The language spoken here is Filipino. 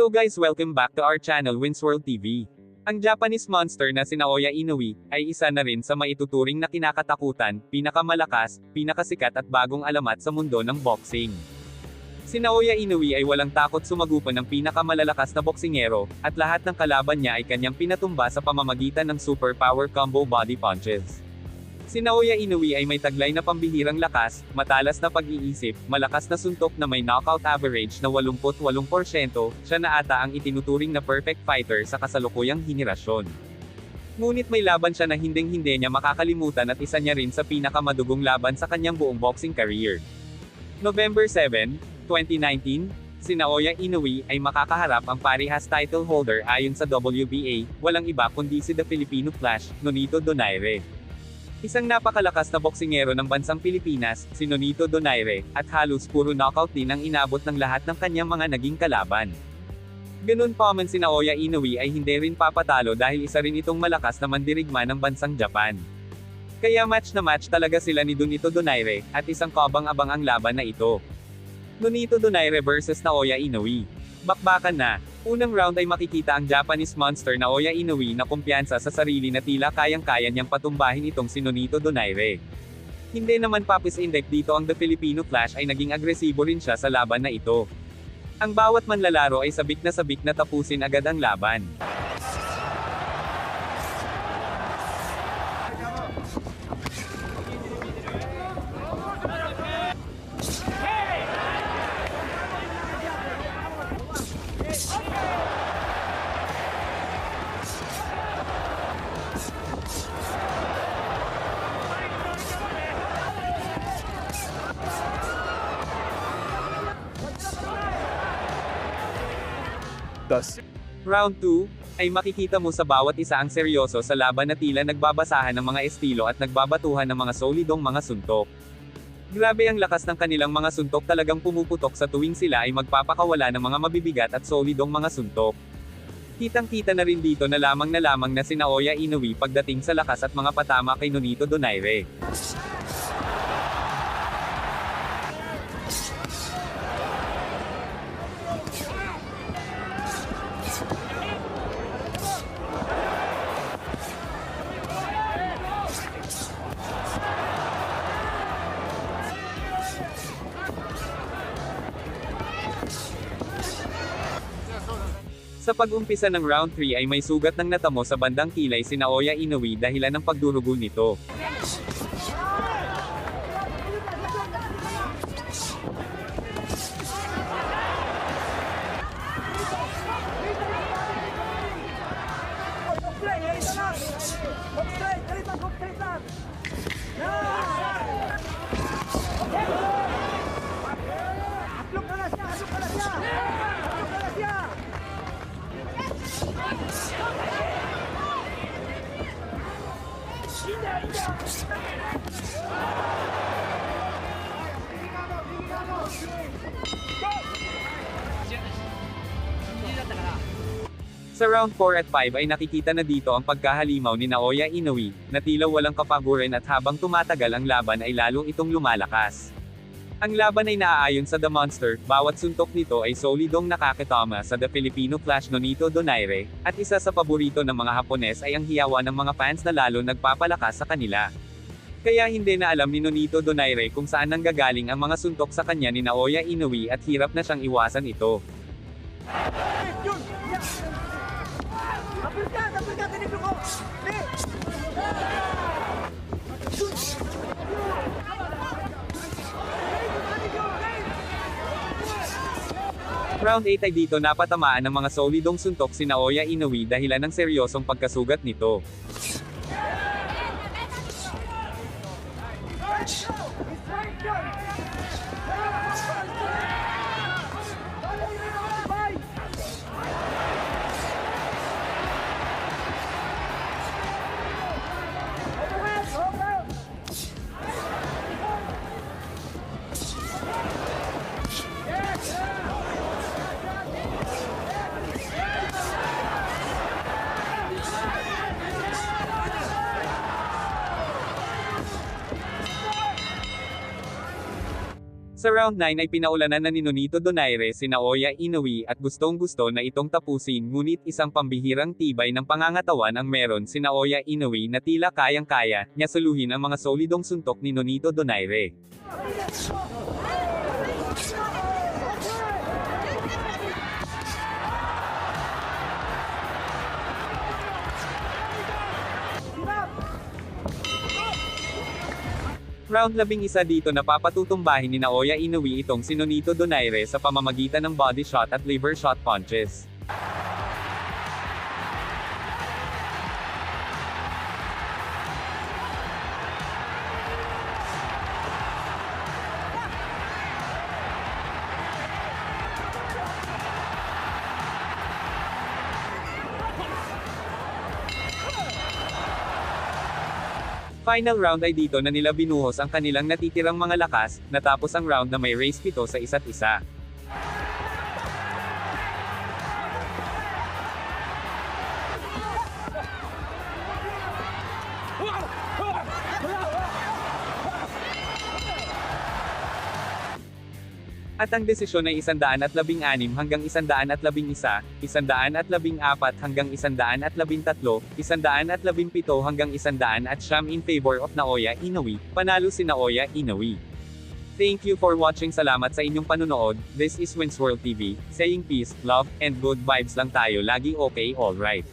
Hello guys, welcome back to our channel Winsworld TV. Ang Japanese monster na si Naoya Inoue ay isa na rin sa maituturing na kinakatakutan, pinakamalakas, pinakasikat at bagong alamat sa mundo ng boxing. Si Naoya Inoue ay walang takot sumagupa ng pinakamalalakas na boksingero, at lahat ng kalaban niya ay kanyang pinatumba sa pamamagitan ng super power combo body punches. Si Naoya Inoue ay may taglay na pambihirang lakas, matalas na pag-iisip, malakas na suntok na may knockout average na 88%, siya na ata ang itinuturing na perfect fighter sa kasalukuyang henerasyon. Ngunit may laban siya na hinding-hindi niya makakalimutan at isa niya rin sa pinakamadugong laban sa kanyang buong boxing career. November 7, 2019, si Naoya Inoue ay makakaharap ang parehas title holder ayon sa WBA, walang iba kundi si The Filipino Flash, Nonito Donaire. Isang napakalakas na boksingero ng bansang Pilipinas, si Nonito Donaire, at halos puro knockout din ang inabot ng lahat ng kanyang mga naging kalaban. Ganun pa man si Naoya Inoue ay hindi rin papatalo dahil isa rin itong malakas na mandirigma ng bansang Japan. Kaya match na match talaga sila ni Nonito Donaire, at isang kabang-abang ang laban na ito. Nonito Donaire versus Naoya Inoue. Bakbakan na. Unang round ay makikita ang Japanese monster Naoya Inoue na kumpiyansa sa sarili na tila kayang-kaya niyang patumbahin itong si Nonito Donaire. Hindi naman papis-indek dito ang The Filipino Flash ay naging agresibo rin siya sa laban na ito. Ang bawat manlalaro ay sabik na tapusin agad ang laban. Thus, Round 2, ay makikita mo sa bawat isa ang seryoso sa laban na tila nagbabasahan ng mga estilo at nagbabatuhan ng mga solidong mga suntok. Grabe ang lakas ng kanilang mga suntok, talagang pumuputok sa tuwing sila ay magpapakawala ng mga mabibigat at solidong mga suntok. Kitang-kita na rin dito na lamang na si Naoya Inoue pagdating sa lakas at mga patama kay Nonito Donaire. Sa pag-umpisa ng round 3 ay may sugat ng natamo sa bandang kilay si Naoya Inoue dahilan ng pagdurugo nito. Sa round 4 at 5 ay nakikita na dito ang pagkahalimaw ni Naoya Inoue, na tila walang kapaguran at habang tumatagal ang laban ay lalong itong lumalakas. Ang laban ay naaayon sa The Monster, bawat suntok nito ay solidong nakakatama sa The Filipino Flash Nonito Donaire, at isa sa paborito ng mga Hapones ay ang hiyawa ng mga fans na lalo nagpapalakas sa kanila. Kaya hindi na alam ni Nonito Donaire kung saan nanggagaling ang mga suntok sa kanya ni Naoya Inoue at hirap na siyang iwasan ito. Round 8 ay dito napatamaan ng mga solidong suntok si Naoya Inoue dahilan ng seryosong pagkasugat nito. Sa round 9 ay pinaulanan na ni Nonito Donaire si Naoya Inoue at gustong-gusto na itong tapusin ngunit isang pambihirang tibay ng pangangatawan ang meron si Naoya Inoue na tila kayang-kaya niya suluhin ang mga solidong suntok ni Nonito Donaire. Round 11 dito na papatutumbahin ni Naoya Inoue itong si Nonito Donaire sa pamamagitan ng body shot at liver shot punches. Final round ay dito na nila binuhos ang kanilang natitirang mga lakas, natapos ang round na may race pito sa isa't isa. At ang desisyon ay 116 hanggang 111, 114 hanggang 113, 117 hanggang 100 in favor of Naoya Inoue. Panalo si Naoya Inoue. Thank you for watching. Salamat sa inyong panunood. This is Winsworld TV, saying peace, love, and good vibes lang tayo lagi. Okay, alright.